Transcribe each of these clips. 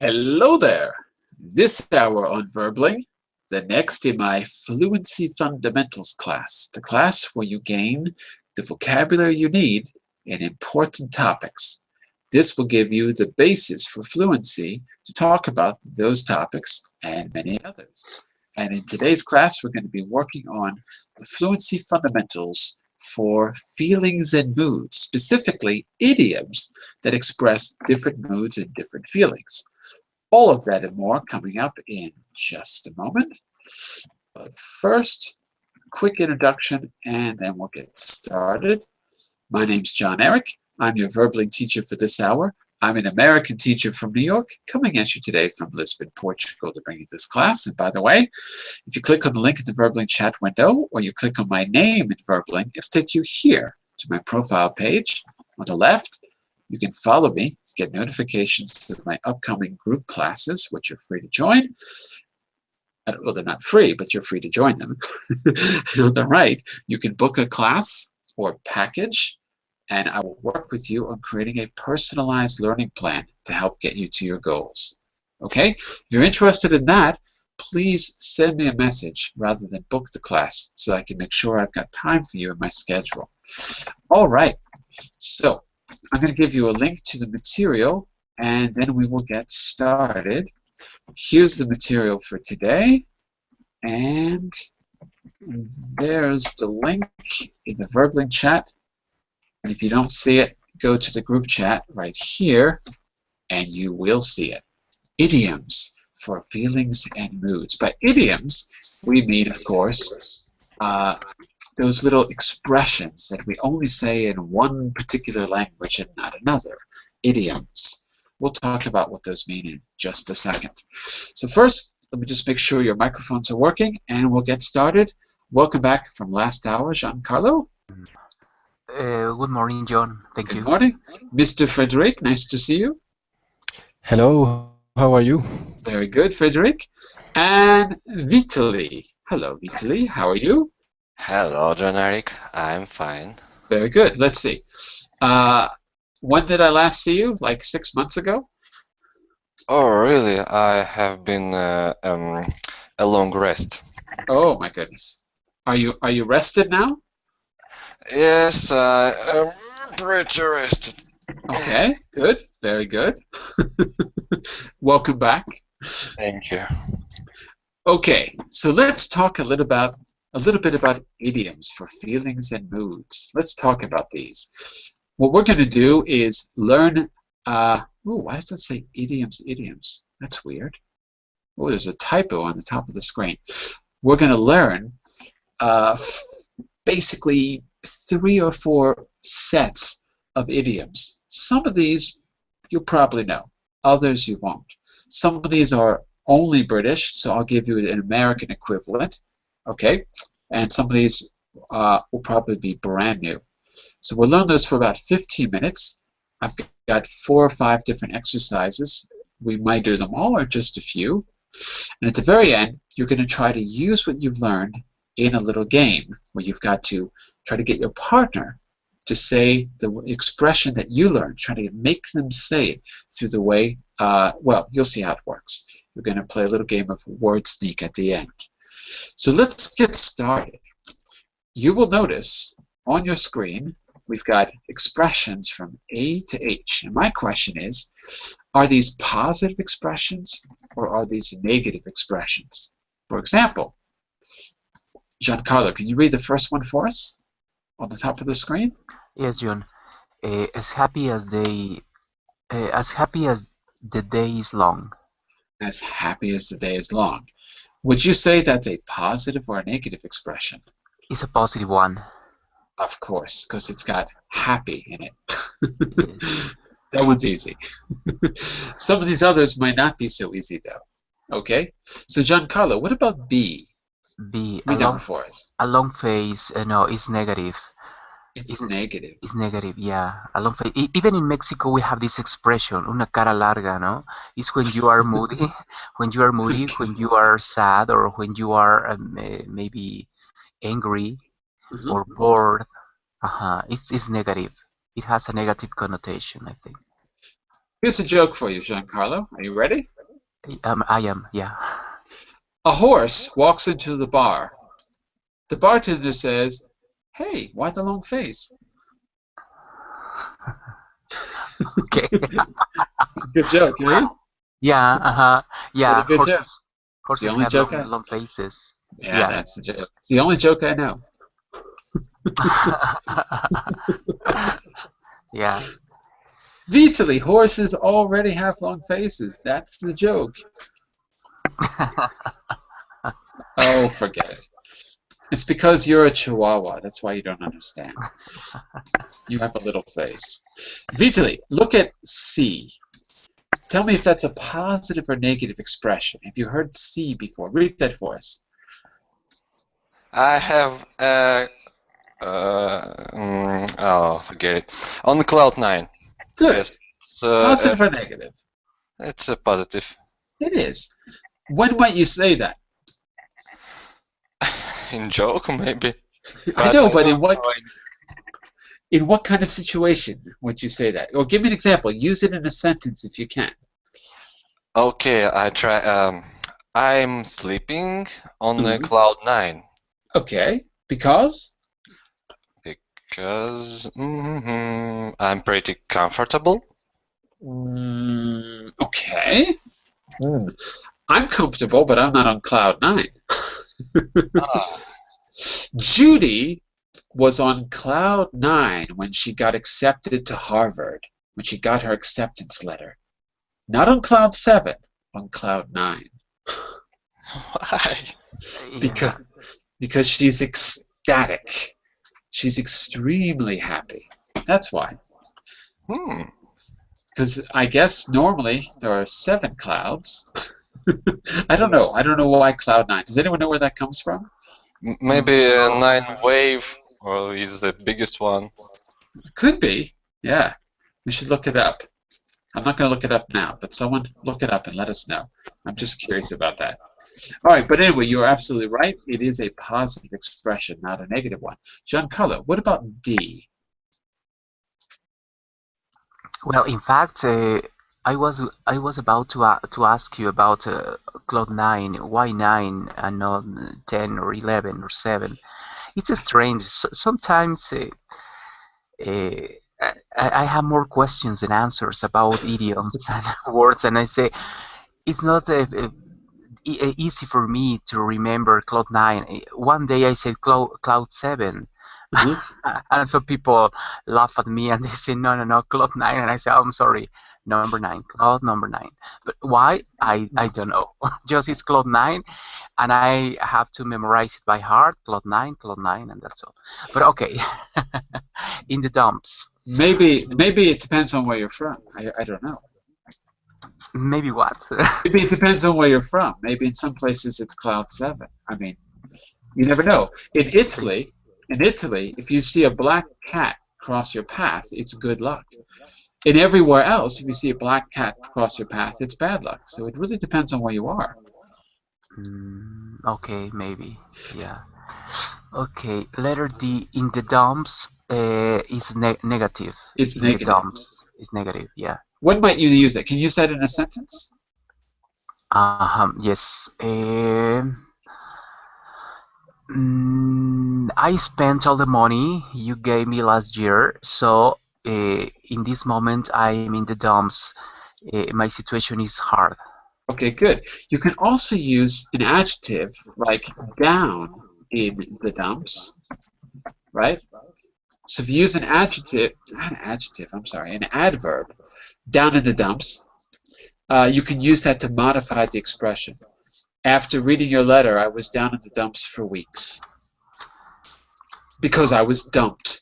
Hello there! This hour on Verbling, the next in my Fluency Fundamentals class, the class where you gain the vocabulary you need in important topics. This will give you the basis for fluency to talk about those topics and many others. And in today's class, we're going to be working on the Fluency Fundamentals for feelings and moods, specifically idioms that express different moods and different feelings. All of that and more coming up in just a moment. But first, quick introduction and then we'll get started. My name's John Eric. I'm your Verbling teacher for this hour. I'm an American teacher from New York, coming at you today from Lisbon, Portugal to bring you this class. And by the way, if you click on the link in the Verbling chat window or you click on my name in Verbling, it'll take you here to my profile page on the left. You can follow me to get notifications of my upcoming group classes, which you're free to join. Well, they're not free, but you're free to join them. And on the right, you can book a class or package, and I will work with you on creating a personalized learning plan to help get you to your goals. Okay? If you're interested in that, please send me a message rather than book the class so I can make sure I've got time for you in my schedule. All right. So I'm going to give you a link to the material, and then we will get started. Here's the material for today, and there's the link in the Verbling chat. And if you don't see it, go to the group chat right here, and you will see it. Idioms for feelings and moods. By idioms, we mean, of course, those little expressions that we only say in one particular language and not another. Idioms. We'll talk about what those mean in just a second. So first, let me just make sure your microphones are working, and we'll get started. Welcome back from last hour, Giancarlo. Good morning, John. Thank you. Good morning. Mr. Frederic, nice to see you. Hello, how are you? Very good, Frederic. And Vitaly. Hello, Vitaly. How are you? Hello, John Eric. I'm fine. Very good. Let's see. When did I last see you? Like 6 months ago? Oh, really? I have been a long rest. Oh my goodness. Are you rested now? Yes, I am pretty rested. Okay, good. Very good. Welcome back. Thank you. Okay, so let's talk a little bit about idioms for feelings and moods. Let's talk about these. What we're going to do is learn. Why does that say idioms? Idioms. That's weird. Oh, there's a typo on the top of the screen. We're going to learn basically 3 or 4 sets of idioms. Some of these you'll probably know. Others you won't. Some of these are only British, so I'll give you an American equivalent. Okay? And some of these will probably be brand new. So we'll learn those for about 15 minutes. I've got 4 or 5 different exercises. We might do them all or just a few. And at the very end, you're going to try to use what you've learned in a little game where you've got to try to get your partner to say the expression that you learned, try to make them say it through the way, well, you'll see how it works. We're going to play a little game of word sneak at the end. So let's get started. You will notice on your screen we've got expressions from A to H. And my question is, are these positive expressions or are these negative expressions? For example, Giancarlo, can you read the first one for us on the top of the screen? Yes, John. As happy as the day is long. As happy as the day is long. Would you say that's a positive or a negative expression? It's a positive one. Of course, because it's got happy in it. Yes. That one's easy. Some of these others might not be so easy, though. Okay? So, Giancarlo, what about B? B. Read that one for us. A long face. No, it's negative. It's negative. It's negative, yeah. A long face. Even in Mexico, we have this expression, una cara larga, no? It's when you are moody, when you are sad, or when you are maybe angry or bored. It's negative. It has a negative connotation, I think. Here's a joke for you, Giancarlo. Are you ready? I am, yeah. A horse walks into the bar. The bartender says, "Hey, why the long face?" Okay. Good joke, huh? Yeah, Pretty yeah. good joke. The Horses only have joke long faces. yeah, Yeah. that's the joke. It's the only joke I know. Yeah. Vitally, horses already have long faces. That's the joke. Oh, forget it. It's because you're a Chihuahua. That's why you don't understand. You have a little face. Vitally, look at C. Tell me if that's a positive or negative expression. Have you heard C before? Read that for us. I have oh, forget it. On cloud 9. Good. Yes. Positive or negative? It's a positive. It is. When might you say that? In joke, maybe. I know, but don't in what know. in what kind of situation would you say that? Or give me an example. Use it in a sentence if you can. Okay, I try. I'm sleeping on the Mhm. cloud 9 Okay. Because? because I'm pretty comfortable. Okay. I'm comfortable, but I'm not on cloud 9. Ah, Judy was on cloud 9 when she got accepted to Harvard, when she got her acceptance letter. Not on cloud 7, on cloud 9. why? Because, Yeah. because she's ecstatic. She's extremely happy. That's why. Hmm. Because I guess normally there are 7 clouds. I don't know. I don't know why cloud 9. Does anyone know where that comes from? Maybe a No. 9 wave or is the biggest one. Could be. Yeah. We should look it up. I'm not going to look it up now, but someone look it up and let us know. I'm just curious about that. All right, but anyway, you're absolutely right. It is a positive expression, not a negative one. Giancarlo, what about D? Well, in fact, I was about to ask you about cloud 9. Why 9 and not 10 or 11 or 7? It's strange. Sometimes uh, I have more questions than answers about idioms and words, and I say it's not easy for me to remember cloud 9. One day I said cloud 7. Uh-huh. And some people laugh at me and they say, no, no, no, cloud 9. And I say, oh, I'm sorry, number 9, cloud number 9. But why? I don't know. Just it's cloud 9, and I have to memorize it by heart, cloud 9, and that's all. But okay, in the dumps. Maybe it depends on where you're from. I don't know. Maybe what? Maybe it depends on where you're from. Maybe in some places it's cloud 7. I mean, you never know. In Italy, if you see a black cat cross your path, it's good luck. And everywhere else, if you see a black cat cross your path, it's bad luck. So it really depends on where you are. Okay, maybe. Yeah. Okay, letter D in the dumps is negative. It's In the negative. dumps is negative, yeah. When might you use it? Can you use that in a sentence? Yes. I spent all the money you gave me last year, so in this moment I'm in the dumps. My situation is hard. Okay, good. You can also use an adjective like down in the dumps, right? So if you use an adjective, not an adjective, I'm sorry, an adverb, down in the dumps, you can use that to modify the expression. After reading your letter, I was down in the dumps for weeks because I was dumped.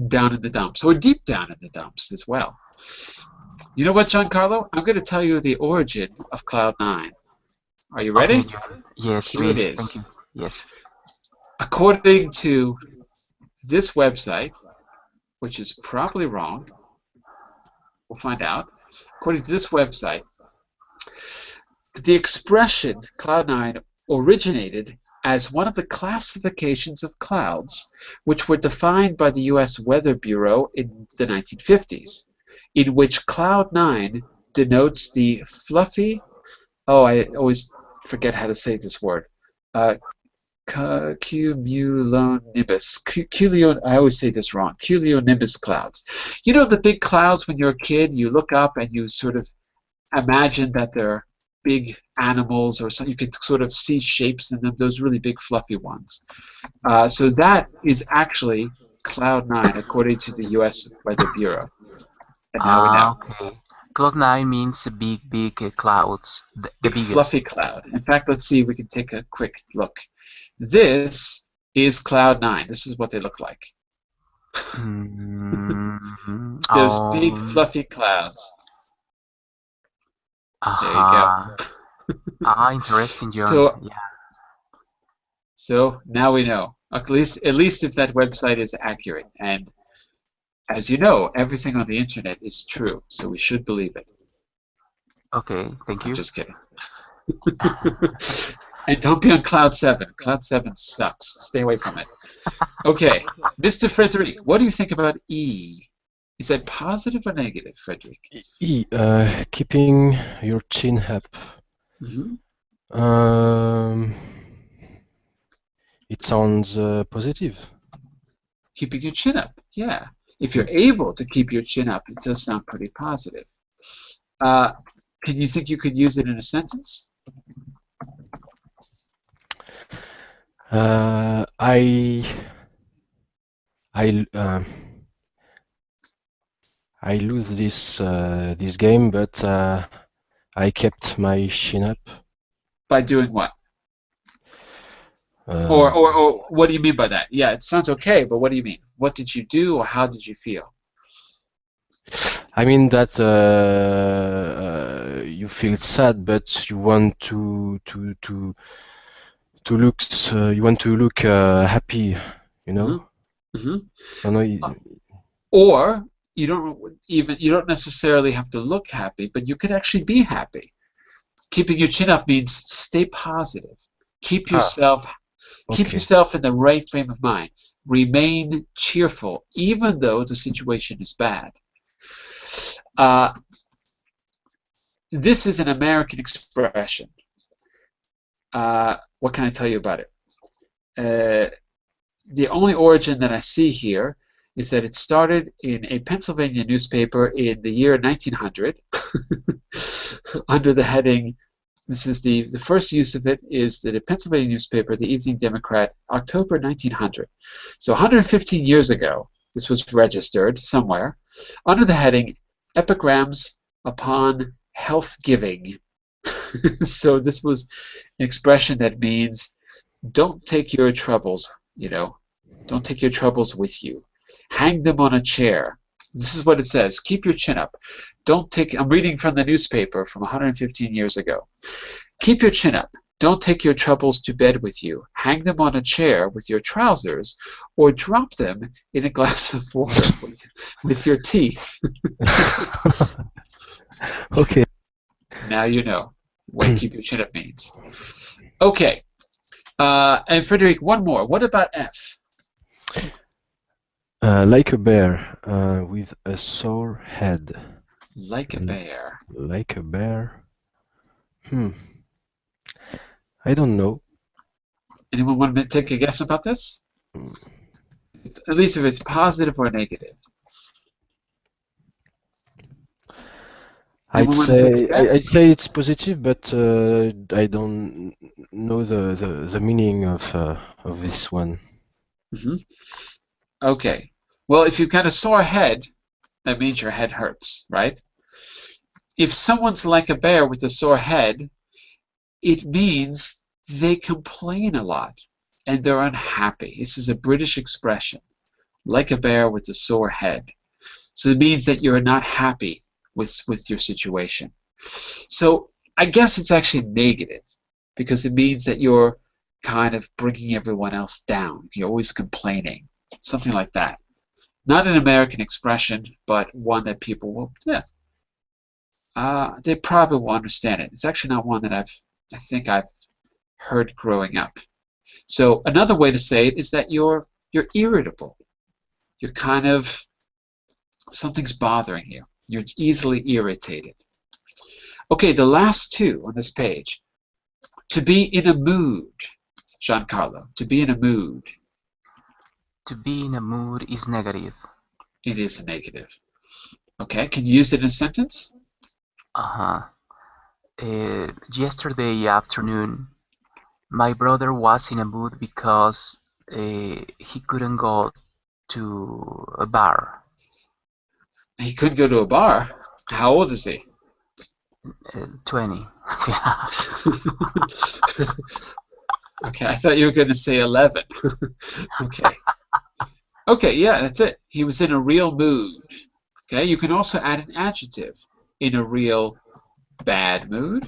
Down in the dumps, or deep down in the dumps as well. You know what, Giancarlo? I'm going to tell you the origin of Cloud 9. Are you Okay, ready? Judy. Yes, Here it please. Thank is. you. Yes. According to this website, which is probably wrong, we'll find out. According to this website, the expression Cloud 9 originated as one of the classifications of clouds which were defined by the U.S. Weather Bureau in the 1950s. in which cloud 9 denotes the fluffy, oh, I always forget how to say this word, cumulonimbus. I always say this wrong. Cumulonimbus clouds. You know the big clouds when you're a kid, you look up and you sort of imagine that they're big animals or something. You can sort of see shapes in them, those really big fluffy ones. So that is actually cloud 9 according to the US Weather Bureau. And now we know. Okay. Cloud 9 means big clouds, the Big biggest. fluffy cloud. In fact, let's see if we can take a quick look. This is cloud 9. This is what they look like. Those big fluffy clouds. There you go. Interesting, John. So, Yeah. so now we know. At least if that website is accurate. And as you know, everything on the internet is true, so we should believe it. Okay, thank you. I'm just kidding. And don't be on Cloud 7. Cloud 7 sucks. Stay away from it. Okay, Mr. Frederic, what do you think about E? Is that positive or negative, Frederic? E, keeping your chin up. It sounds positive. Keeping your chin up, yeah. If you're able to keep your chin up, it does sound pretty positive. Can you think you could use it in a sentence? I lose this game, but I kept my chin up. By doing what? Or what do you mean by that? Yeah, it sounds okay, but what do you mean? What did you do, or how did you feel? I mean that you feel sad, but you want to look happy, you know. Or you don't necessarily have to look happy, but you could actually be happy. Keeping your chin up means stay positive. Keep yourself in the right frame of mind. Remain cheerful, even though the situation is bad. This is an American expression. What can I tell you about it? The only origin that I see here is that it started in a Pennsylvania newspaper in the year 1900 under the heading, this is the first use of it is the Pennsylvania newspaper, the Evening Democrat, October 1900. So 115 years ago, this was registered somewhere under the heading Epigrams upon Health Giving. So this was an expression that means don't take your troubles, don't take your troubles with you. Hang them on a chair. This is what it says. Keep your chin up. I'm reading from the newspaper from 115 years ago. Keep your chin up. Don't take your troubles to bed with you. Hang them on a chair with your trousers, or drop them in a glass of water with your teeth. Okay. Now you know what keep your chin up means. Okay. And Frederic, one more. What about F? Like a bear with a sore head. Like a bear. Like a bear. I don't know. Anyone want to take a guess about this? At least if it's positive or negative. I'd say it's positive, but I don't know the meaning of this one. Okay. Well, if you've got a sore head, that means your head hurts, right? If someone's like a bear with a sore head, it means they complain a lot and they're unhappy. This is a British expression, like a bear with a sore head. So it means that you're not happy with your situation. So I guess it's actually negative because it means that you're kind of bringing everyone else down. You're always complaining, something like that. Not an American expression, but one that people will, they probably will understand it. It's actually not one that I think I've heard growing up. So another way to say it is that you're irritable. You're kind of, something's bothering you. You're easily irritated. Okay, the last two on this page. To be in a mood. Giancarlo, to be in a mood. To be in a mood is negative. It is a negative. Okay, can you use it in a sentence? Uh-huh. Yesterday afternoon, my brother was in a mood because he couldn't go to a bar. He couldn't go to a bar. How old is he? 20. Okay, I thought you were going to say 11. Okay. Okay, yeah, that's it. He was in a real mood. Okay, you can also add an adjective. In a real bad mood.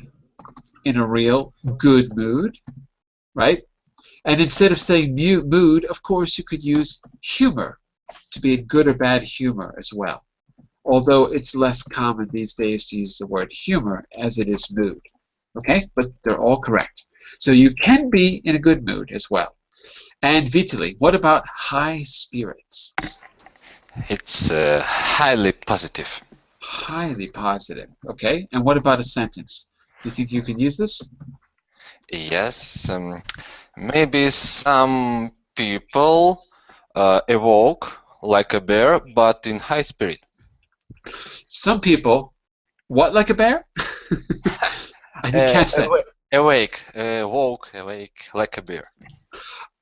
In a real good mood. Right? And instead of saying mood, of course, you could use humor to be in good or bad humor as well. Although it's less common these days to use the word humor as it is mood. Okay? But they're all correct. So you can be in a good mood as well. And Vitaly, what about high spirits? It's highly positive. Highly positive. Okay? And what about a sentence? You think you can use this? Yes. Maybe some people evoke like a bear, but in high spirit. Some people, what, like a bear? I didn't catch that. Awake like a bear.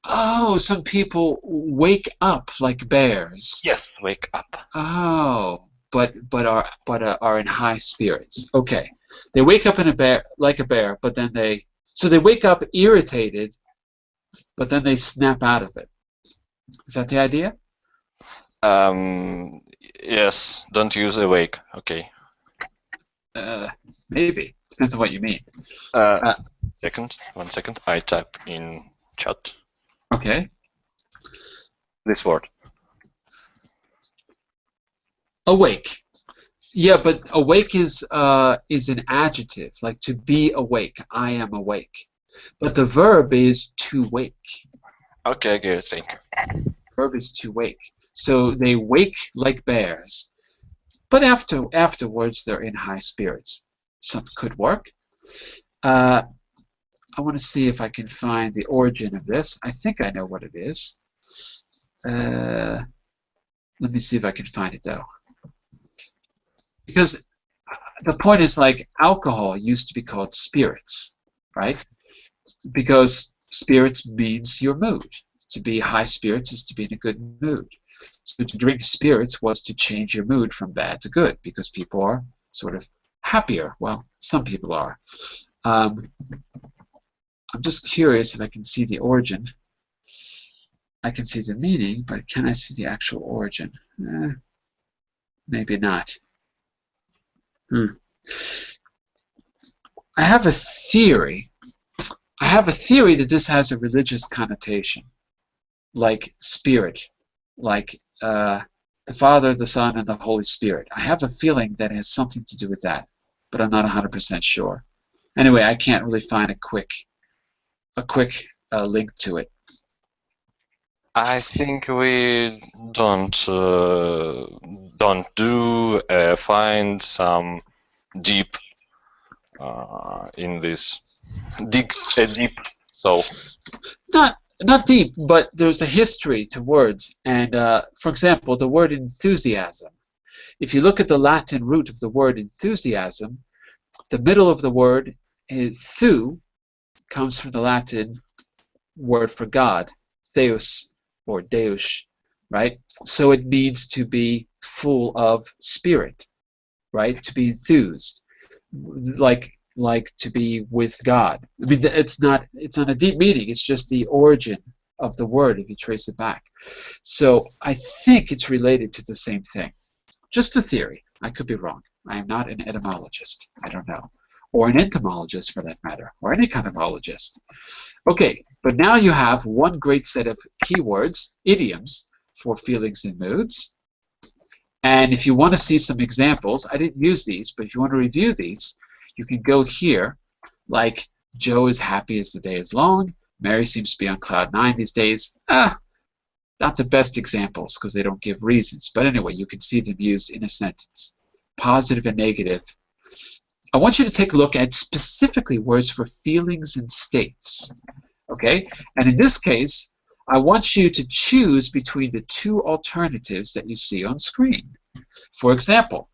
Oh, some people wake up like bears. Yes, wake up. Oh, but are in high spirits. Okay, they wake up in a bear like a bear, but then they wake up irritated, but then they snap out of it. Is that the idea? Yes. Don't use awake. Okay. Maybe. Depends on what you mean. 1 second. I type in chat Okay. this word. Awake. Yeah, but awake is an adjective, like to be awake. I am awake. But the verb is to wake. Okay, good. Thank you. Verb is to wake. So they wake like bears. But afterwards, they're in high spirits. Something could work. I want to see if I can find the origin of this. I think I know what it is. Let me see if I can find it, though. Because the point is, like, alcohol used to be called spirits, right? Because spirits means your mood. To be high spirits is to be in a good mood. So to drink spirits was to change your mood from bad to good, because people are sort of happier. Well, some people are. I'm just curious if I can see the origin. I can see the meaning, but can I see the actual origin? Maybe not. I have a theory. I have a theory that this has a religious connotation, like spirit, like the Father, the Son, and the Holy Spirit. I have a feeling that it has something to do with that, but I'm not 100% sure. Anyway, I can't really find a quick link to it. I think we don't find some deep in this deep. So Not deep, but there's a history to words. And for example, the word enthusiasm. If you look at the Latin root of the word enthusiasm, the middle of the word is thu, comes from the Latin word for God, theos or deus, right? So it means to be full of spirit, right? To be enthused, like to be with God. I mean, it's not a deep meaning. It's just the origin of the word if you trace it back. So I think it's related to the same thing. Just a theory. I could be wrong. I am not an etymologist. I don't know. Or an entomologist, for that matter, or any kind of ologist. Okay, but now you have one great set of keywords, idioms, for feelings and moods. And if you want to see some examples, I didn't use these, but if you want to review these, you can go here, like Joe is happy as the day is long, Mary seems to be on cloud 9 these days. Not the best examples because they don't give reasons, but anyway, you can see them used in a sentence. positive and negative, I want you to take a look at specifically words for feelings and states. Okay? And in this case, I want you to choose between the two alternatives that you see on screen. For example,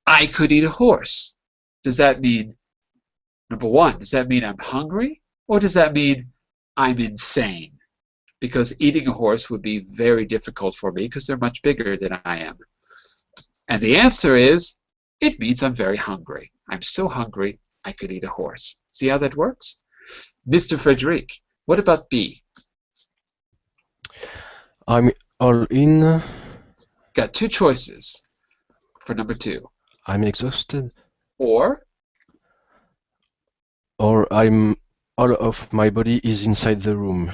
I could eat a horse. Does that mean, number one, does that mean I'm hungry? Or does that mean I'm insane? Because eating a horse would be very difficult for me because they're much bigger than I am. And the answer is, it means I'm very hungry. I'm so hungry, I could eat a horse. See how that works? Mr. Frederic, what about B? I'm all in. Got two choices for number two. I'm exhausted. Or I'm all of my body is inside the room.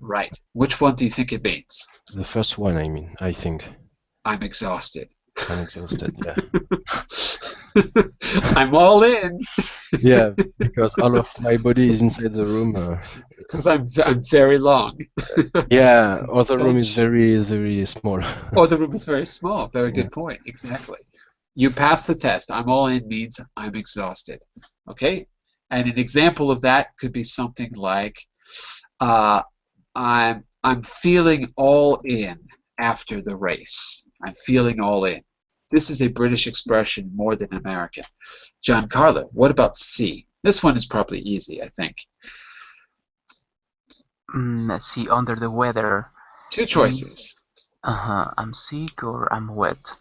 right. Which one do you think it means? The first one, I think. I'm exhausted. I'm exhausted, yeah. I'm all in. Yeah, because all of my body is inside the room. Because I'm very long. Yeah, or the room is very, very small. Or the room is very small. Very good point. Exactly. You passed the test. I'm all in means I'm exhausted. Okay? And an example of that could be something like, I'm feeling all in after the race. I'm feeling all in. This is a British expression more than American. Giancarlo, what about C? This one is probably easy, I think. Let's see, under the weather. Two choices. I'm sick or I'm wet.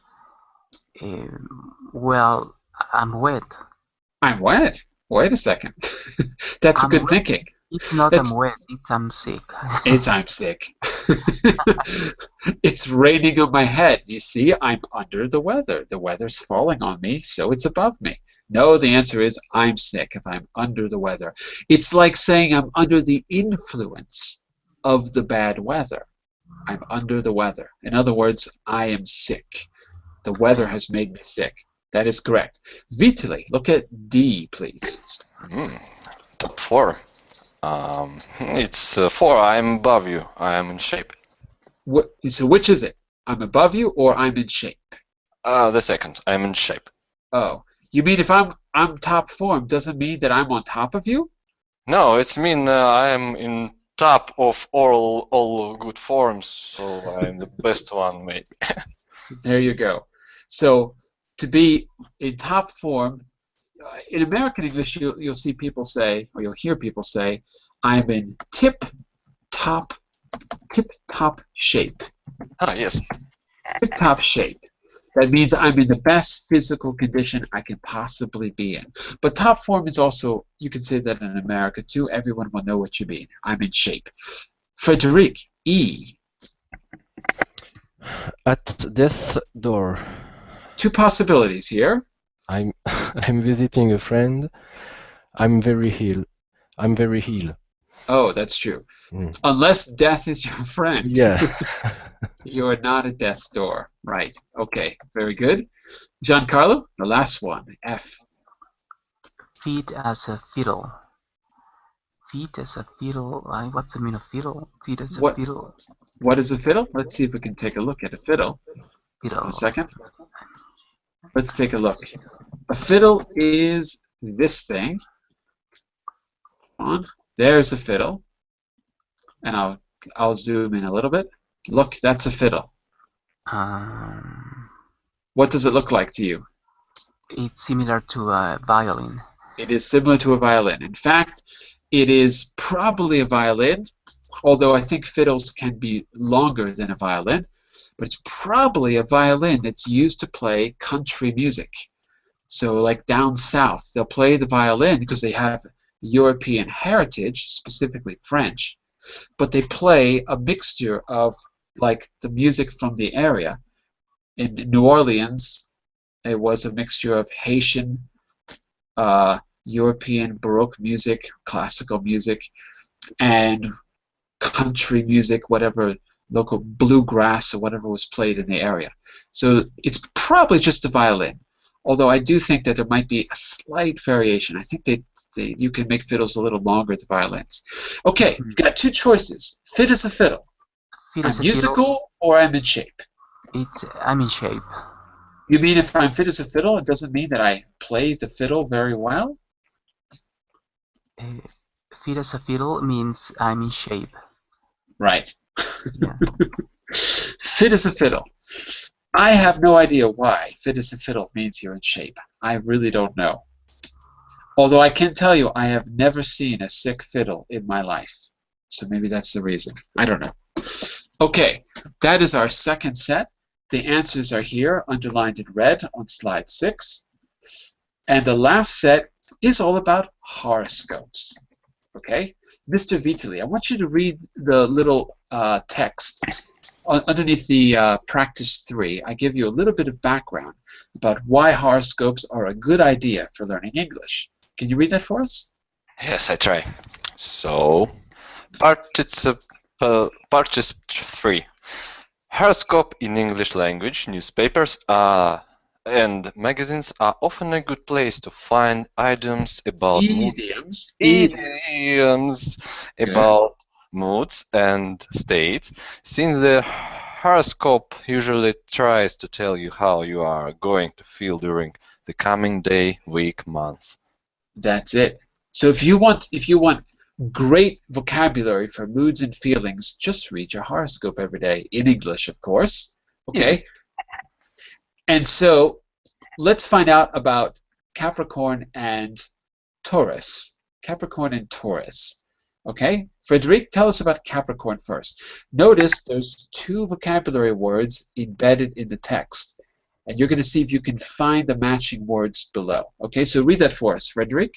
Well, I'm wet. I'm wet? Wait a second. That's I'm good wet. thinking. It's not That's- I'm wet, it's I'm sick. It's I'm sick. It's raining on my head. You see, I'm under the weather. The weather's falling on me, so it's above me. No, the answer is I'm sick if I'm under the weather. It's like saying I'm under the influence of the bad weather. I'm under the weather. In other words, I am sick. The weather has made me sick. That is correct. Vitali, look at D, please. Top 4. It's 4. I'm above you. I am in shape. So which is it? I'm above you or I'm in shape? The second. I'm in shape. Oh, you mean if I'm top form doesn't mean that I'm on top of you? No, it's mean I am in top of all good forms, so I'm the best one, maybe. There you go. So to be in top form, in American English, you'll see people say, or you'll hear people say, I'm in tip-top shape. Ah, yes. Tip-top shape. That means I'm in the best physical condition I can possibly be in. But top form is also, you can say that in America too. Everyone will know what you mean. I'm in shape. Frederic, E. At death's door. Two possibilities here. I'm visiting a friend. I'm very ill. Oh, that's true. Unless death is your friend. Yeah. You are not at death's door. Right. Okay. Very good. Giancarlo, the last one. F. Fit as a fiddle. Fit as a fiddle. What's the meaning of fiddle? Fit as a fiddle. What is a fiddle? Let's see if we can take a look at a fiddle. Fiddle. A second. Let's take a look. A fiddle is this thing. On. There's a fiddle. And I'll zoom in a little bit. Look, that's a fiddle. What does it look like to you? It's similar to a violin. It is similar to a violin. In fact, it is probably a violin, although I think fiddles can be longer than a violin, but it's probably a violin that's used to play country music. So like down south, they'll play the violin because they have European heritage, specifically French, but they play a mixture of like the music from the area. In New Orleans, it was a mixture of Haitian, European Baroque music, classical music, and country music, whatever local bluegrass or whatever was played in the area. So it's probably just a violin. Although I do think that there might be a slight variation. I think you can make fiddles a little longer than violins. Okay, you've got two choices. Fit as a fiddle. I'm musical or I'm in shape. I'm in shape. You mean if I'm fit as a fiddle, it doesn't mean that I play the fiddle very well? Fit as a fiddle means I'm in shape. Right. Yeah. Fit as a fiddle. I have no idea why fit as a fiddle means you're in shape. I really don't know. Although I can tell you I have never seen a sick fiddle in my life. So maybe that's the reason. I don't know. Okay, that is our second set. The answers are here, underlined in red on slide 6. And the last set is all about horoscopes. Okay? Mr. Vitali, I want you to read the little text underneath the practice 3. I give you a little bit of background about why horoscopes are a good idea for learning English. Can you read that for us? Yes, I try. So, participant 3. Horoscope in English language newspapers and magazines are often a good place to find idioms about Idioms. idioms about moods and states, since the horoscope usually tries to tell you how you are going to feel during the coming day, week, month. That's it. So if you want great vocabulary for moods and feelings, just read your horoscope every day in English, of course. Okay? Easy. And so let's find out about Capricorn and Taurus. Capricorn and Taurus. Okay? Frederic, tell us about Capricorn first. Notice there's 2 vocabulary words embedded in the text. And you're going to see if you can find the matching words below. Okay, so read that for us, Frederic.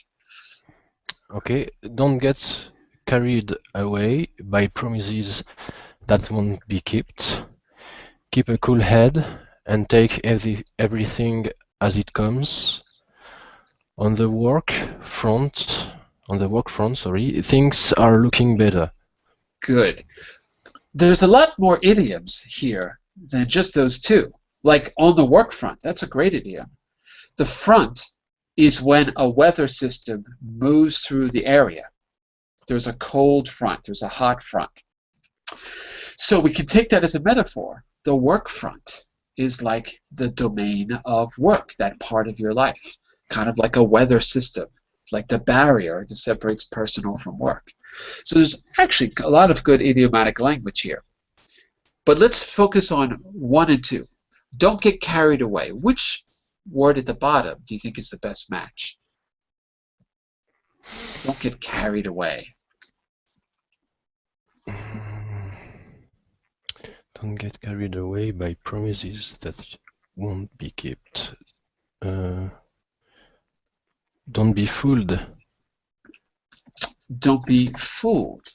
Okay, don't get carried away by promises that won't be kept. Keep a cool head and take everything as it comes. On the work front, things are looking better. Good. There's a lot more idioms here than just those 2. Like on the work front, that's a great idiom. The front is when a weather system moves through the area. There's a cold front, there's a hot front. So we can take that as a metaphor. The work front is like the domain of work, that part of your life, kind of like a weather system, like the barrier that separates personal from work. So there's actually a lot of good idiomatic language here. But let's focus on 1 and 2. Don't get carried away. Which word at the bottom do you think is the best match? Don't get carried away. Don't get carried away by promises that won't be kept. Don't be fooled. Don't be fooled.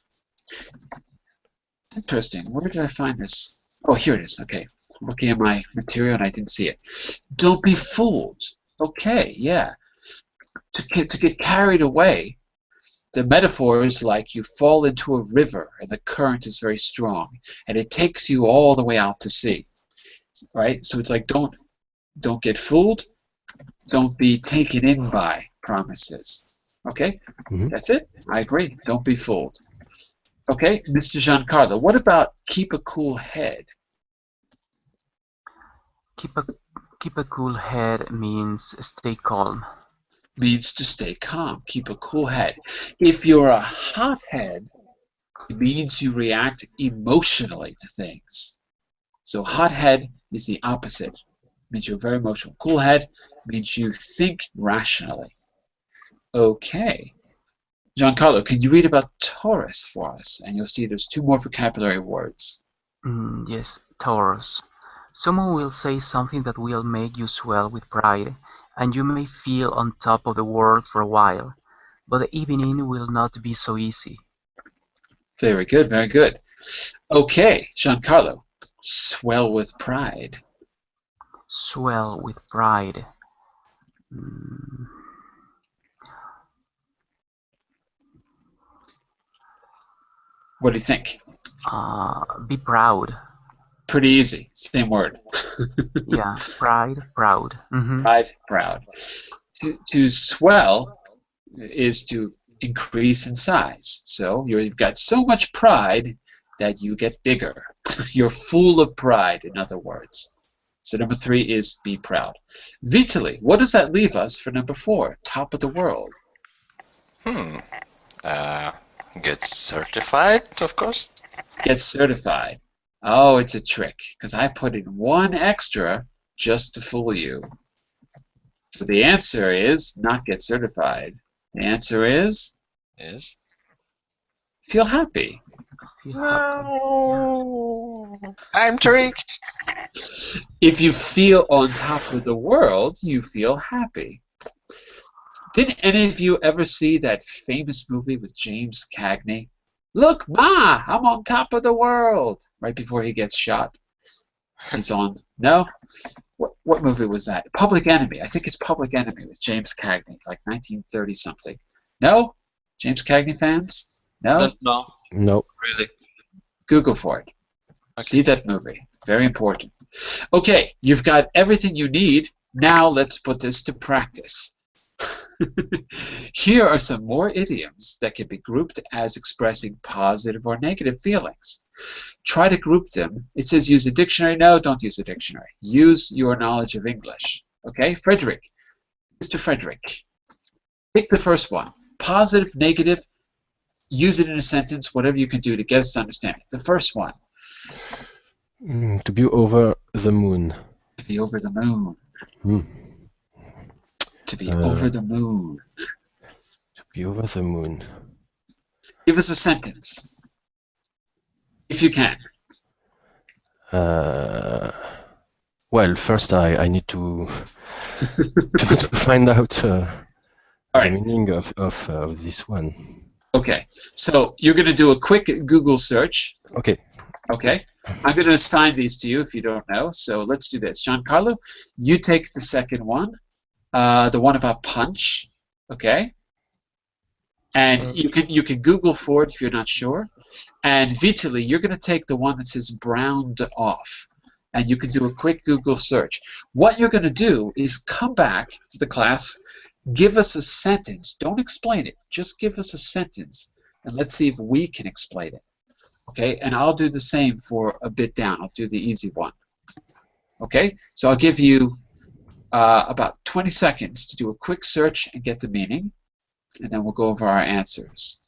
Interesting. Where did I find this? Oh, here it is. Okay. I'm looking at my material and I didn't see it. Don't be fooled. Okay, yeah. To get carried away, the metaphor is like you fall into a river and the current is very strong and it takes you all the way out to sea. Right? So it's like don't get fooled. Don't be taken in by promises. Okay? Mm-hmm. That's it. I agree. Don't be fooled. Okay, Mr. Giancarlo, what about keep a cool head? Keep a cool head means stay calm. Means to stay calm. Keep a cool head. If you're a hothead, it means you react emotionally to things. So hothead is the opposite. It means you're very emotional. Cool head means you think rationally. Okay. Giancarlo, can you read about Taurus for us? And you'll see there's 2 more vocabulary words. Yes, Taurus. Someone will say something that will make you swell with pride, and you may feel on top of the world for a while, but the evening will not be so easy. Very good, very good. Okay, Giancarlo, swell with pride. Swell with pride. What do you think? Be proud. Pretty easy. Same word. Yeah, pride, proud. Mm-hmm. Pride, proud. To swell is to increase in size. So you've got so much pride that you get bigger. You're full of pride, in other words. So number 3 is be proud. Vitaly, what does that leave us for number 4? Top of the world. Get certified, of course. Get certified. Oh, it's a trick, because I put in 1 extra just to fool you. So the answer is not get certified. The answer is feel happy. No, I'm tricked. If you feel on top of the world, you feel happy. Didn't any of you ever see that famous movie with James Cagney? Look, Ma, I'm on top of the world. Right before he gets shot. He's on. No? What movie was that? Public Enemy. I think it's Public Enemy with James Cagney, like 1930 something. No? James Cagney fans? No? Don't know. No. Really. Google for it. Okay. See that movie. Very important. Okay, you've got everything you need. Now let's put this to practice. Here are some more idioms that can be grouped as expressing positive or negative feelings. Try to group them. It says use a dictionary. No, don't use a dictionary. Use your knowledge of English. Okay, Frederick. Mr. Frederick. Pick the first one. Positive, negative. Use it in a sentence, whatever you can do to get us to understand it. The first one. To be over the moon. To be over the moon. To be over the moon. To be over the moon. Give us a sentence. If you can. Well, first I need to to find out the meaning of this one. Okay, so you're going to do a quick Google search. Okay. Okay, I'm going to assign these to you if you don't know. So let's do this. Giancarlo, you take the second one, the one about punch. Okay, and you can Google for it if you're not sure. And Vitaly, you're going to take the one that says browned off, and you can do a quick Google search. What you're going to do is come back to the class. Give us a sentence. Don't explain it. Just give us a sentence, and let's see if we can explain it. Okay, and I'll do the same for a bit down. I'll do the easy one. Okay, so I'll give you about 20 seconds to do a quick search and get the meaning, and then we'll go over our answers.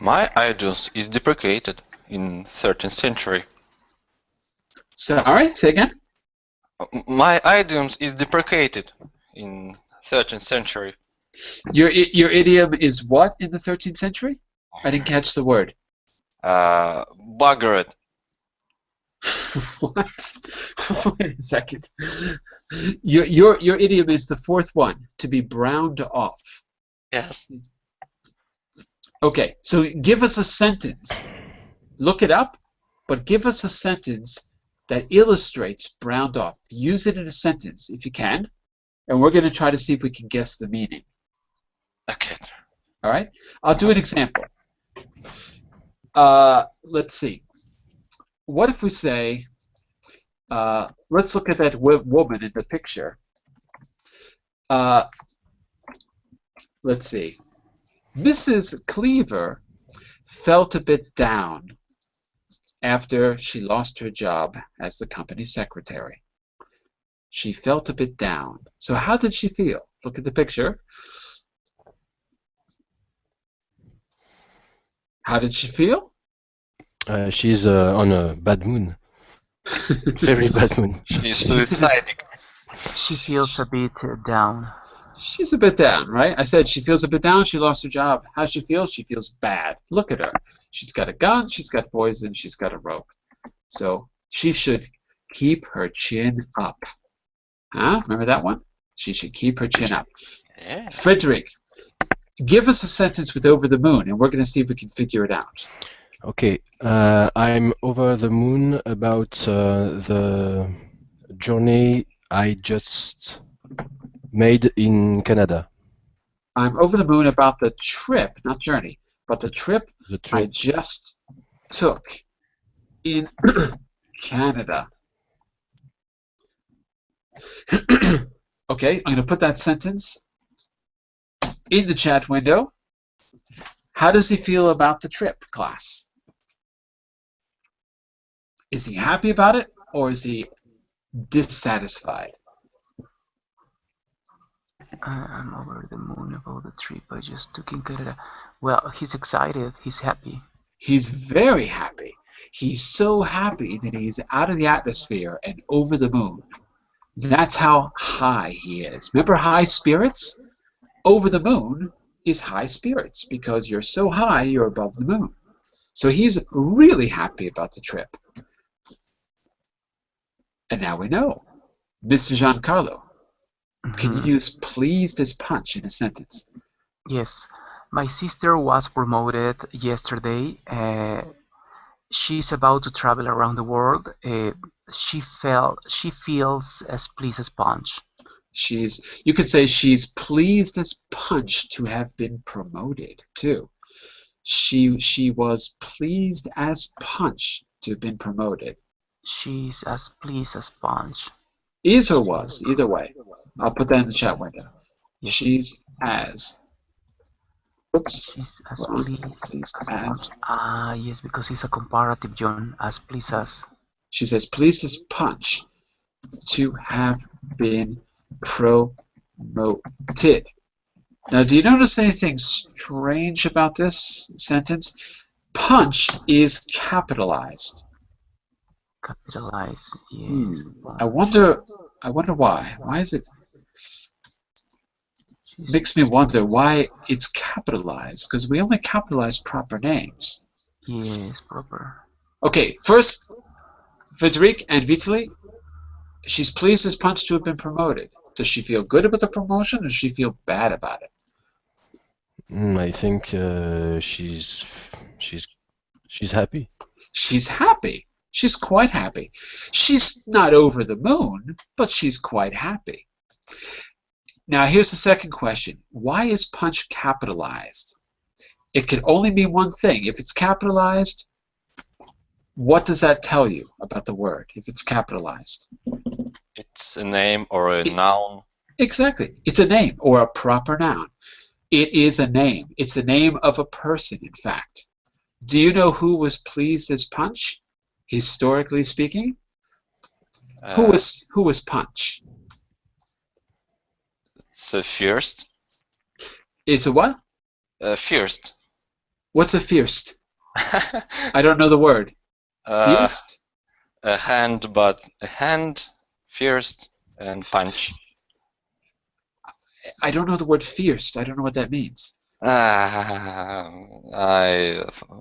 My idioms is deprecated in 13th century. Sorry, say again? My idioms is deprecated in 13th century. Your idiom is what in the 13th century? I didn't catch the word. Buggered. What? Wait a second. Your idiom is the fourth one, to be browned off. Yes. Okay, so give us a sentence. Look it up, but give us a sentence that illustrates browned off. Use it in a sentence if you can, and we're going to try to see if we can guess the meaning. Okay. All right? I'll do an example. Let's see. What if we say, let's look at that woman in the picture. Let's see. Mrs. Cleaver felt a bit down after she lost her job as the company secretary. She felt a bit down. So how did she feel? Look at the picture. How did she feel? She's on a bad moon. Very bad moon. She's suicidal. She feels a bit down. She's a bit down, right? I said she feels a bit down. She lost her job. How does she feel? She feels bad. Look at her. She's got a gun. She's got poison. She's got a rope. So she should keep her chin up. Huh? Remember that one? She should keep her chin up. Yeah. Frederick, give us a sentence with over the moon, and we're going to see if we can figure it out. Okay. I'm over the moon about the journey I just made in Canada. I'm over the moon about the trip, not journey, but the trip The I trip. just took in Canada. Okay, I'm going to put that sentence in the chat window. How does he feel about the trip, class? Is he happy about it, or is he dissatisfied? I'm over the moon about the trip I just took in Canada. Well, he's excited. He's happy. He's very happy. He's so happy that he's out of the atmosphere and over the moon. That's how high he is. Remember high spirits? Over the moon is high spirits because you're so high you're above the moon. So he's really happy about the trip. And now we know. Mr. Giancarlo, can you use pleased as punch in a sentence? Yes. My sister was promoted yesterday. She's about to travel around the world. She feels as pleased as punch. You could say she's pleased as punch to have been promoted too. She was pleased as punch to have been promoted. She's as pleased as punch. Is or was, either way. I'll put that in the chat window. Yes. She's as. Oops. She's as Wrong. pleased Pleased as as. punch. Yes, because it's a comparative, John. As pleased as. She's as pleased as punch to have been promoted. Now, do you notice anything strange about this sentence? Punch is capitalized. Capitalized. Yes. I wonder why. Why is it? Makes me wonder why it's capitalized, because we only capitalize proper names. Yes, proper. Okay, first, Frederic and Vitaly, she's pleased as punch to have been promoted. Does she feel good about the promotion, or does she feel bad about it? I think she's happy. She's happy. She's quite happy. She's not over the moon, but she's quite happy. Now, here's the second question. Why is punch capitalized? It can only mean one thing. If it's capitalized, what does that tell you about the word, if it's capitalized? It's a name or a noun. Exactly. It's a name or a proper noun. It is a name. It's the name of a person, in fact. Do you know who was pleased as punch, historically speaking? Who was punch? It's a first. It's a what? First. What's a first? I don't know the word. First? A hand, but a hand, first, and punch. I don't know the word first. I don't know what that means. I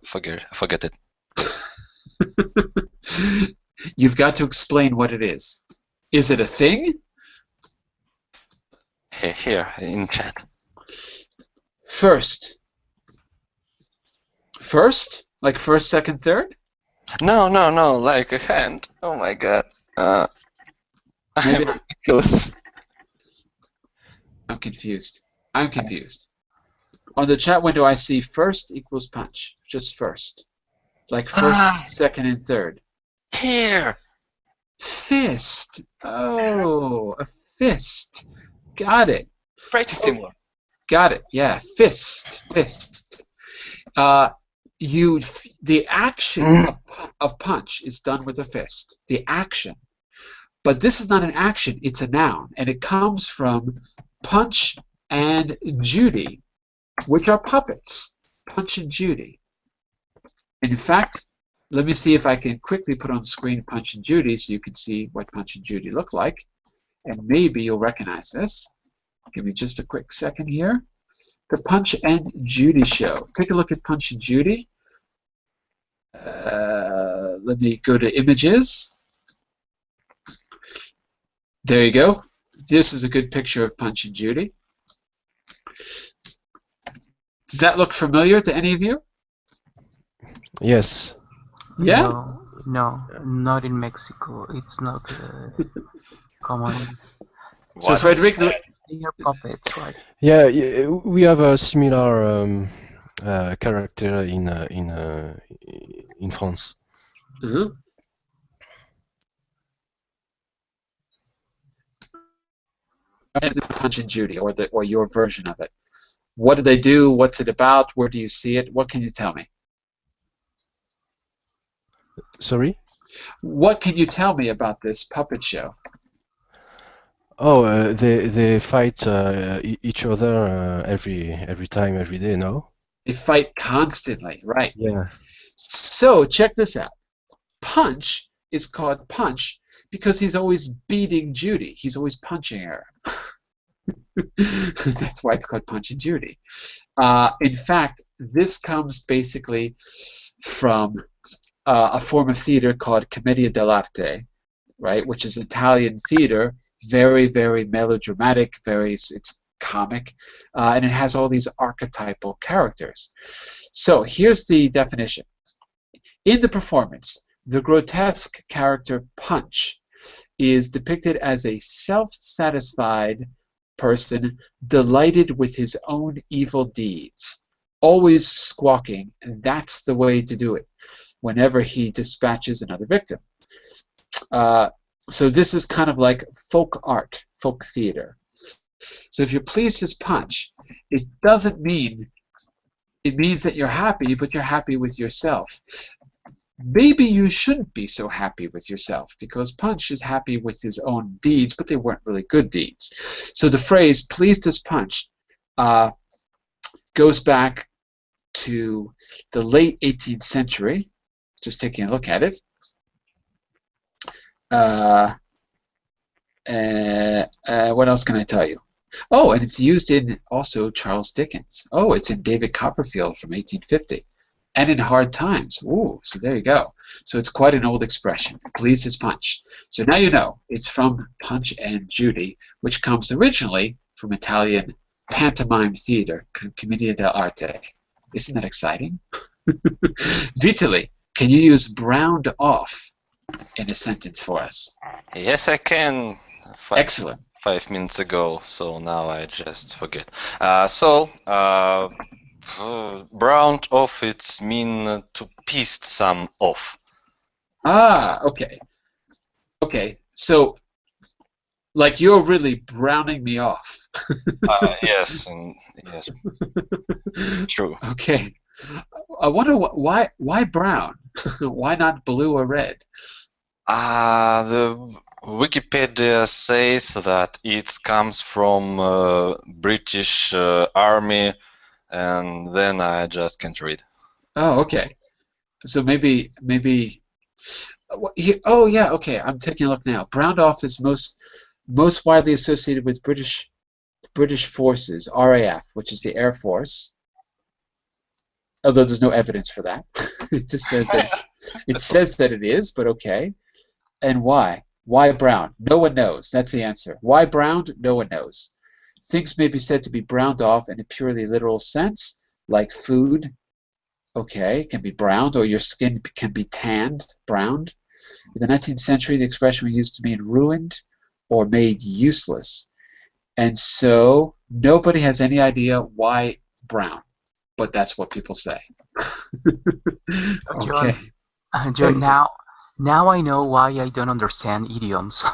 forget it. You've got to explain what it is. Is it a thing? Here in chat. First. First? Like first, second, third? No, like a hand. Oh my god. I'm ridiculous. I'm confused. I'm confused. On the chat window, I see first equals punch. Just first. Like first, second, and third. Here. Fist. Oh, a fist. Got it. Pretty similar. Got it. Yeah, fist. Fist. The action of punch is done with a fist. The action. But this is not an action, it's a noun. And it comes from Punch and Judy, which are puppets. Punch and Judy. And in fact, let me see if I can quickly put on screen Punch and Judy so you can see what Punch and Judy look like. And maybe you'll recognize this. Give me just a quick second here. The Punch and Judy show. Take a look at Punch and Judy. Let me go to images. There you go. This is a good picture of Punch and Judy. Does that look familiar to any of you? Yes. Yeah? No, not in Mexico. It's not common. So Frederic, They are puppets, right? Yeah, we have a similar character in France. Uh-huh. And Punch and Judy, or your version of it. What do they do? What's it about? Where do you see it? What can you tell me? Sorry? What can you tell me about this puppet show? Oh, they fight each other every time, every day, no? They fight constantly, right? Yeah. So check this out. Punch is called Punch because he's always beating Judy. He's always punching her. That's why it's called Punch and Judy. In fact, this comes basically from a form of theater called Commedia dell'arte, right, which is Italian theater, very, very melodramatic, it's comic, and it has all these archetypal characters. So here's the definition. In the performance, the grotesque character Punch is depicted as a self-satisfied person delighted with his own evil deeds, always squawking, and that's the way to do it whenever he dispatches another victim. So this is kind of like folk art, folk theater. So if you're pleased as Punch, it doesn't mean, it means that you're happy, but you're happy with yourself. Maybe you shouldn't be so happy with yourself, because Punch is happy with his own deeds, but they weren't really good deeds. So the phrase pleased as Punch goes back to the late 18th century, just taking a look at it. What else can I tell you? Oh, and it's used in also Charles Dickens. Oh, it's in David Copperfield from 1850. And in Hard Times. Ooh, so there you go. So it's quite an old expression. Pleased as Punch. So now you know it's from Punch and Judy, which comes originally from Italian pantomime theater, Commedia dell'arte. Isn't that exciting? Vitali, can you use browned off in a sentence for us? Yes, I can. Excellent. 5 minutes ago, so now I just forget. Browned off, it's mean to pissed some off. Ah, okay. Okay, so like you're really browning me off. Yes, true. Okay. I wonder why brown? Why not blue or red? The Wikipedia says that it comes from British Army, and then I just can't read. Oh, okay. So maybe. Oh yeah, okay. I'm taking a look now. Browned off is most widely associated with British forces, RAF, which is the Air Force. Although there's no evidence for that. It just says that it is, but okay. And why? Why brown? No one knows. That's the answer. Why browned? No one knows. Things may be said to be browned off in a purely literal sense, like food. Okay, can be browned, or your skin can be tanned, browned. In the 19th century, the expression was used to mean ruined or made useless. And so nobody has any idea why brown, but that's what people say. Okay. John, now I know why I don't understand idioms.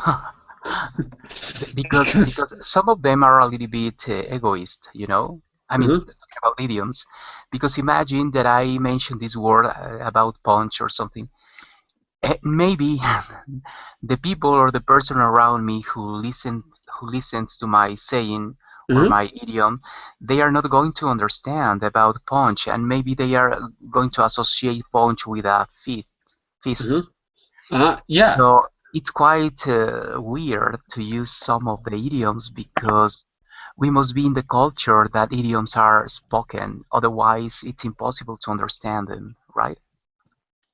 because some of them are a little bit egoist, you know? I mean, talking about idioms. Because imagine that I mentioned this word about punch or something. Maybe the people or the person around me who listens to my saying or my idiom, they are not going to understand about punch, and maybe they are going to associate punch with a fist. Yeah. So it's quite weird to use some of the idioms because we must be in the culture that idioms are spoken. Otherwise, it's impossible to understand them, right?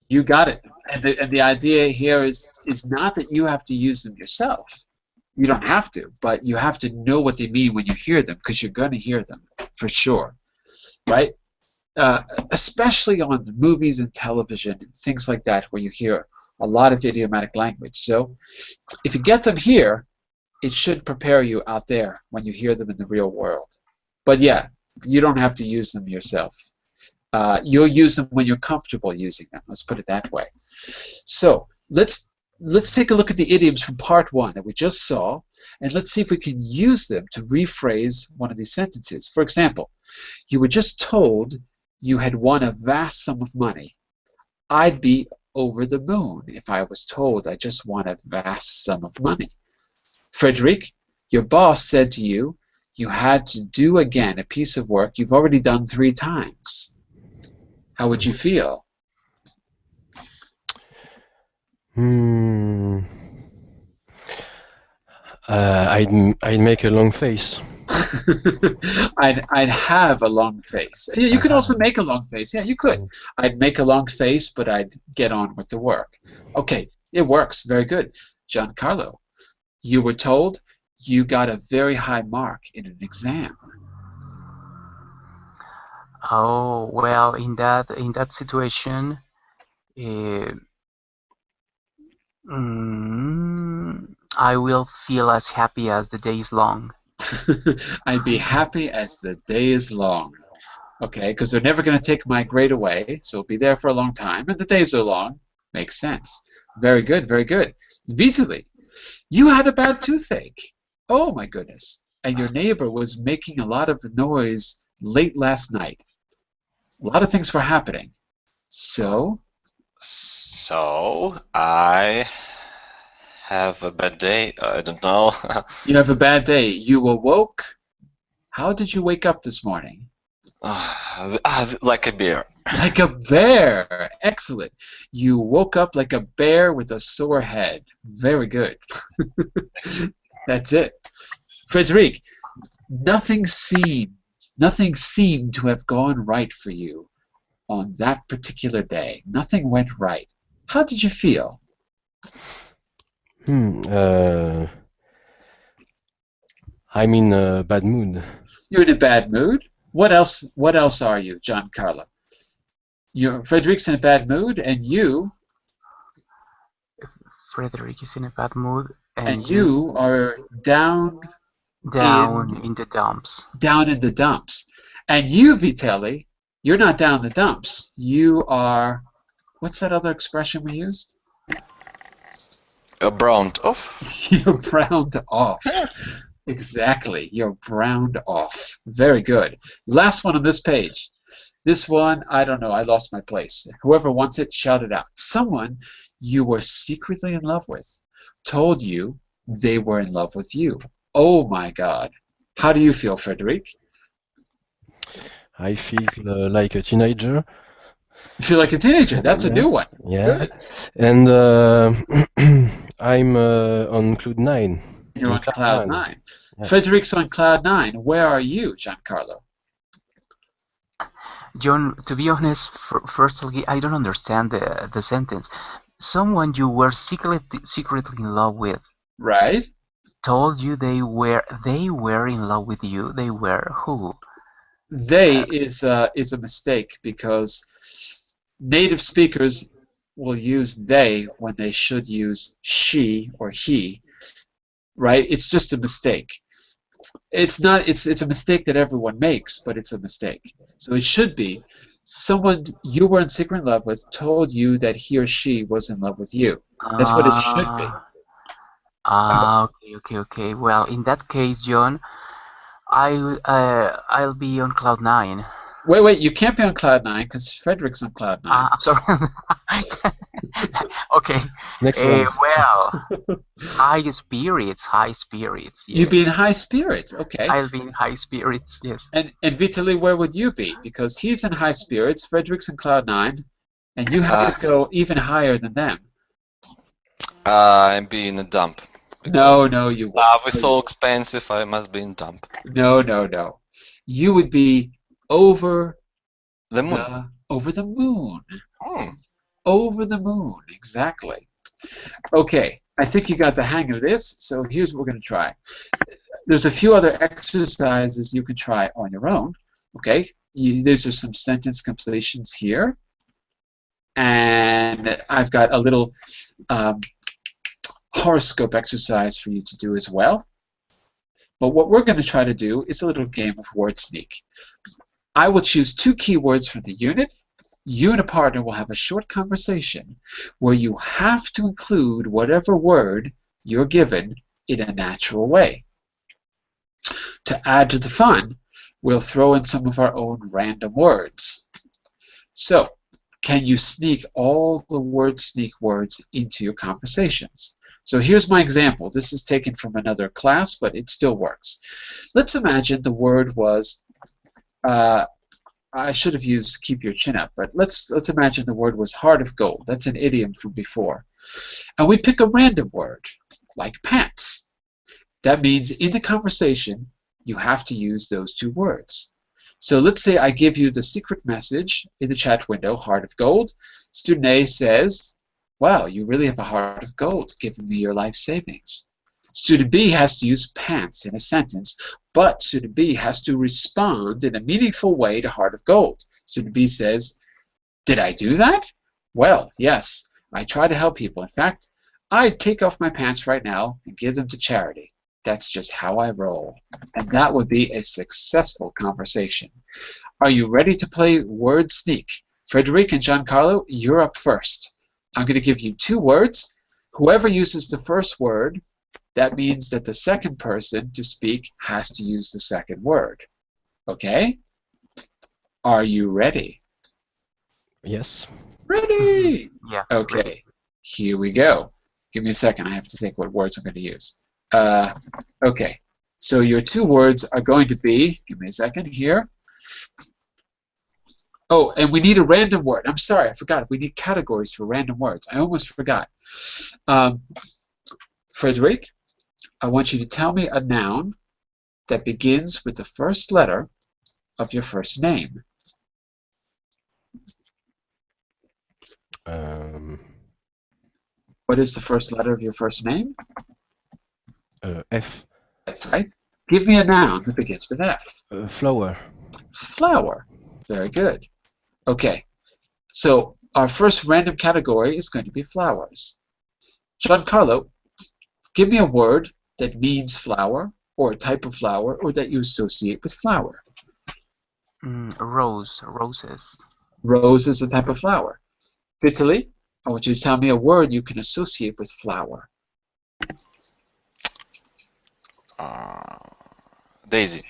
You got it. And the idea here is not that you have to use them yourself. You don't have to, but you have to know what they mean when you hear them, because you're going to hear them for sure, right? Especially on movies and television and things like that, where you hear a lot of idiomatic language. So if you get them here, it should prepare you out there when you hear them in the real world. But yeah, you don't have to use them yourself. You'll use them when you're comfortable using them. Let's put it that way. So let's take a look at the idioms from part 1 that we just saw, and let's see if we can use them to rephrase one of these sentences. For example, you were just told you had won a vast sum of money. I'd be over the moon if I was told I just won a vast sum of money. Frederick, your boss said to you, you had to do again a piece of work you've already done 3 times. How would you feel? I'd make a long face. I'd have a long face. You could also make a long face. Yeah, you could. I'd make a long face, but I'd get on with the work. Okay, it works. Very good. Giancarlo, you were told you got a very high mark in an exam. Oh, well, in that situation, I will feel as happy as the day is long. I'd be happy as the day is long. Okay, because they're never going to take my grade away, so it'll be there for a long time, and the days are long. Makes sense. Very good, very good. Vitaly, you had a bad toothache. Oh my goodness. And your neighbor was making a lot of noise late last night. A lot of things were happening. So I have a bad day. I don't know. you have a bad day. You awoke. How did you wake up this morning? Like a bear. Like a bear. Excellent. You woke up like a bear with a sore head. Very good. That's it. Frederic, nothing seemed to have gone right for you on that particular day. Nothing went right. How did you feel? I'm in a bad mood. You're in a bad mood? What else are you, Giancarlo? Frederic's in a bad mood, and you? Frederick is in a bad mood, and you are down in the dumps. Down in the dumps. And you, Vitaly, you're not down in the dumps. You are, what's that other expression we used? Browned off. You're browned off. Exactly. You're browned off. Very good. Last one on this page. This one, I don't know. I lost my place. Whoever wants it, shout it out. Someone you were secretly in love with told you they were in love with you. Oh my God. How do you feel, Frederic? I feel like a teenager. You feel like a teenager. That's a new one. Yeah. Good. And I'm on cloud 9. You're on cloud 9. Yeah. Frederic's on cloud 9. Where are you, Giancarlo? John, to be honest, firstly, I don't understand the sentence. Someone you were secretly in love with, right? Told you they were in love with you. They were who? They is a mistake because native speakers will use they when they should use she or he. Right? It's just a mistake. It's not. It's a mistake that everyone makes, but it's a mistake. So it should be someone you were in secret love with told you that he or she was in love with you. That's what it should be. Okay. Well, in that case, John, I'll be on cloud 9. Wait, you can't be on cloud 9 because Frederic's on cloud 9. I'm sorry. Okay. Next one. Well, high spirits. Yes. You'd be in high spirits, okay. I'll be in high spirits, yes. And Vitaly, where would you be? Because he's in high spirits, Frederic's in cloud 9, and you have to go even higher than them. I'd be in a dump. No, you won't. Love is so expensive, I must be in dump. No. You would be over the moon. Over the moon. Over the moon, exactly. Okay, I think you got the hang of this, so here's what we're going to try. There's a few other exercises you can try on your own, okay? These are some sentence completions here. And I've got a little horoscope exercise for you to do as well. But what we're going to try to do is a little game of word sneak. I will choose 2 keywords from the unit. You and a partner will have a short conversation where you have to include whatever word you're given in a natural way. To add to the fun, we'll throw in some of our own random words. So, can you sneak all the word sneak words into your conversations? So here's my example. This is taken from another class, but it still works. Let's imagine the word was, I should have used keep your chin up, but let's imagine the word was heart of gold. That's an idiom from before. And we pick a random word, like pants. That means in the conversation, you have to use those 2 words. So let's say I give you the secret message in the chat window, heart of gold. Student A says, wow, you really have a heart of gold, giving me your life savings. Student B has to use pants in a sentence, but student B has to respond in a meaningful way to heart of gold. Student B says, did I do that? Well, yes, I try to help people. In fact, I'd take off my pants right now and give them to charity. That's just how I roll. And that would be a successful conversation. Are you ready to play word sneak? Frederic and Giancarlo, you're up first. I'm going to give you 2 words. Whoever uses the first word, that means that the second person to speak has to use the second word. Okay? Are you ready? Yes. Ready! Yeah. Okay, Ready. here we go. Give me a second. I have to think what words I'm going to use. Okay, so your 2 words are going to be, give me a second here. Oh, and we need a random word. I'm sorry, I forgot. We need categories for random words. I almost forgot. Frederic, I want you to tell me a noun that begins with the first letter of your first name. What is the first letter of your first name? F. That's right. Give me a noun that begins with F. Flower. Flower. Very good. Okay, so our first random category is going to be flowers. Giancarlo, give me a word that means flower, or a type of flower, or that you associate with flower. Rose. Roses. Rose is a type of flower. Vitaly, I want you to tell me a word you can associate with flower. Daisy.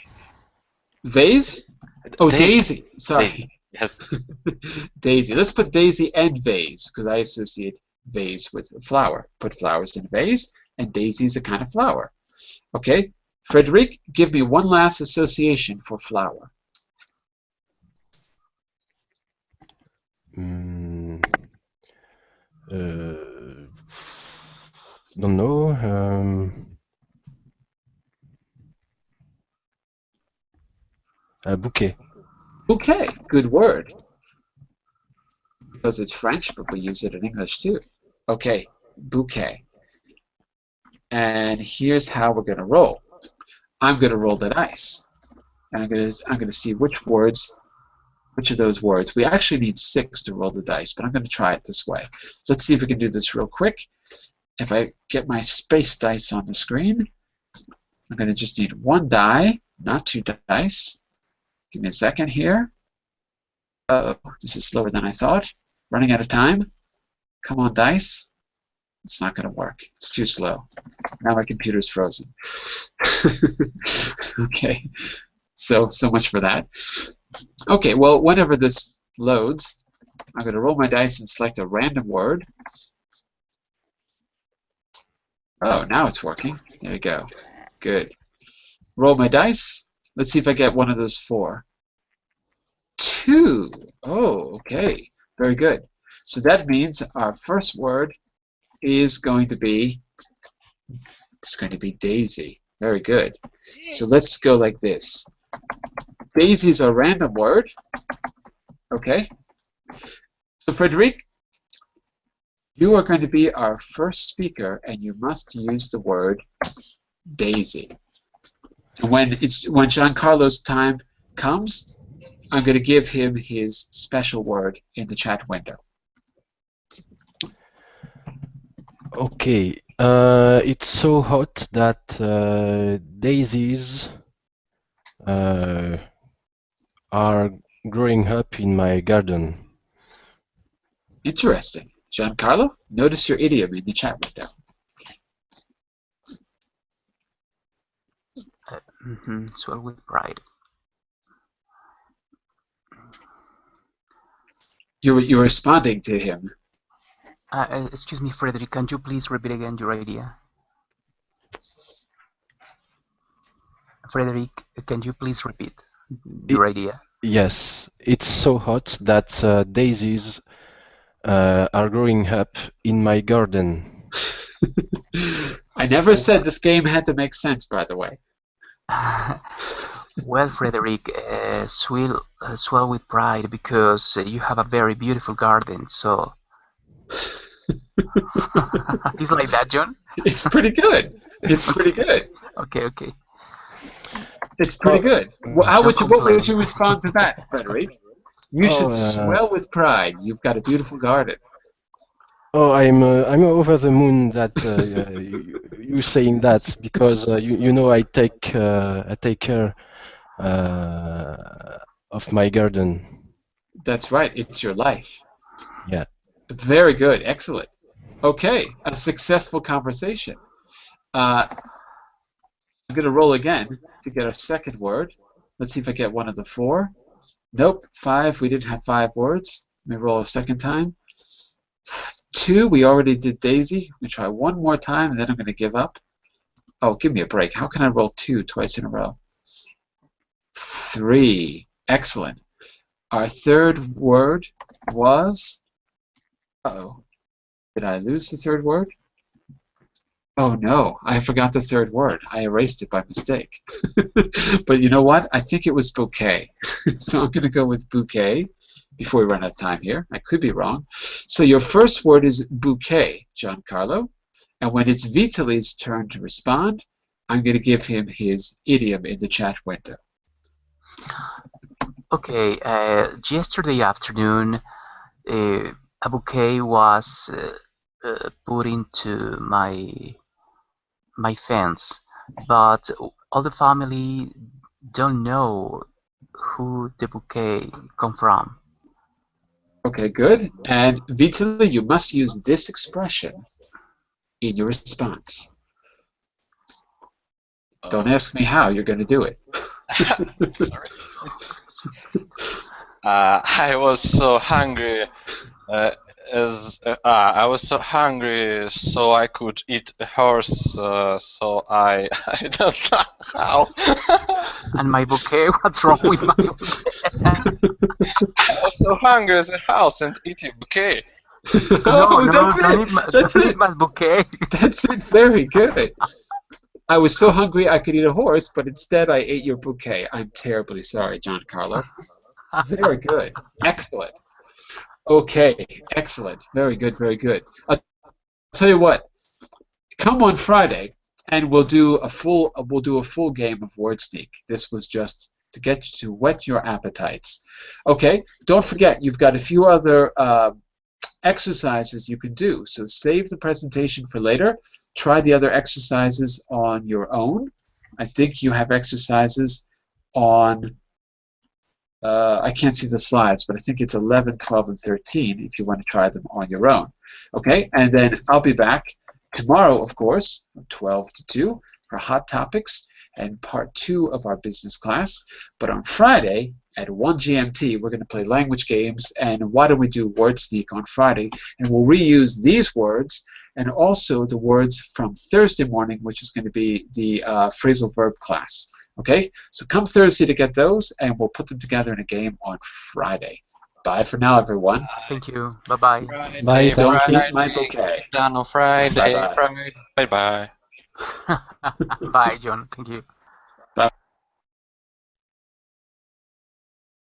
Vase? Oh, daisy. Sorry. Daisy. Yes. Daisy. Let's put daisy and vase, because I associate vase with flower. Put flowers in a vase, and daisy is a kind of flower. Okay? Frederic, give me one last association for flower. Don't know. Bouquet. Bouquet. Good word. Because it's French, but we use it in English too. Okay, bouquet. And here's how we're going to roll. I'm going to roll the dice, and I'm going to see which of those words. We actually need 6 to roll the dice, but I'm going to try it this way. Let's see if we can do this real quick. If I get my space dice on the screen, I'm going to just need 1 die, not 2 dice. Give me a second here. Uh-oh, this is slower than I thought. Running out of time. Come on, dice. It's not going to work. It's too slow. Now my computer's frozen. Okay, so much for that. Okay, well, whenever this loads, I'm going to roll my dice and select a random word. Oh, now it's working. There you go. Good. Roll my dice. Let's see if I get one of those 4. 2. Oh, okay. Very good. So that means our first word is going to be, daisy. Very good. So let's go like this. Daisy is a random word. Okay. So Frederic, you are going to be our first speaker, and you must use the word daisy. And when Giancarlo's time comes, I'm going to give him his special word in the chat window. Okay. It's so hot that daisies are growing up in my garden. Interesting. Giancarlo, notice your idiom in the chat window. Swell with pride. You're responding to him. Excuse me, Frederick, can you please repeat again your idea? Frederick, can you please repeat your idea? Yes, it's so hot that daisies are growing up in my garden. I never said this game had to make sense, by the way. Well, Frederick, swell with pride because you have a very beautiful garden. So it's like that, John. It's pretty good. It's pretty good. Okay. It's pretty good. What would you respond to that, Frederick? You should swell with pride. You've got a beautiful garden. Oh, I'm over the moon that you saying that because you know I take care of my garden. That's right. It's your life. Yeah. Very good. Excellent. Okay, a successful conversation. I'm going to roll again to get a second word. Let's see if I get one of the 4. Nope, 5. We didn't have 5 words. Let me roll a second time. 2, we already did Daisy. Let me try one more time, and then I'm going to give up. Oh, give me a break. How can I roll 2 twice in a row? 3. Excellent. Our third word was... Uh-oh. Did I lose the third word? Oh no, I forgot the third word. I erased it by mistake. But you know what? I think it was bouquet. So I'm going to go with bouquet before we run out of time here. I could be wrong. So your first word is bouquet, Giancarlo. And when it's Vitaly's turn to respond, I'm going to give him his idiom in the chat window. Okay, yesterday afternoon, a bouquet was put into my fence, but all the family don't know who the bouquet come from. Okay, good. And Vitaly, you must use this expression in your response. Don't ask me how you're going to do it. Sorry. I was so hungry. I was so hungry, so I could eat a horse. So I don't know how. And my bouquet, what's wrong with my bouquet? I was so hungry as a house and eat a bouquet. Oh, that's it. My bouquet. That's it. Very good. I was so hungry I could eat a horse, but instead I ate your bouquet. I'm terribly sorry, Giancarlo. Very good. Excellent. Okay, excellent. Very good, very good. I'll tell you what. Come on Friday, and we'll do a full game of Word Sneak. This was just to get you to whet your appetites. Okay. Don't forget, you've got a few other exercises you can do. So save the presentation for later. Try the other exercises on your own. I think you have exercises on, I can't see the slides, but I think it's 11, 12, and 13 if you want to try them on your own. Okay, and then I'll be back tomorrow, of course, from 12 to 2 for Hot Topics and part 2 of our business class. But on Friday at 1 GMT, we're going to play language games. And why don't we do Word Sneak on Friday? And we'll reuse these words and also the words from Thursday morning, which is going to be the phrasal verb class. Okay, so come Thursday to get those, and we'll put them together in a game on Friday. Bye for now, everyone. Thank you. Bye-bye. Bye. Don't Thank you. eat my bouquet. Done on Friday. Bye-bye. Bye-bye. Bye, John. Thank you.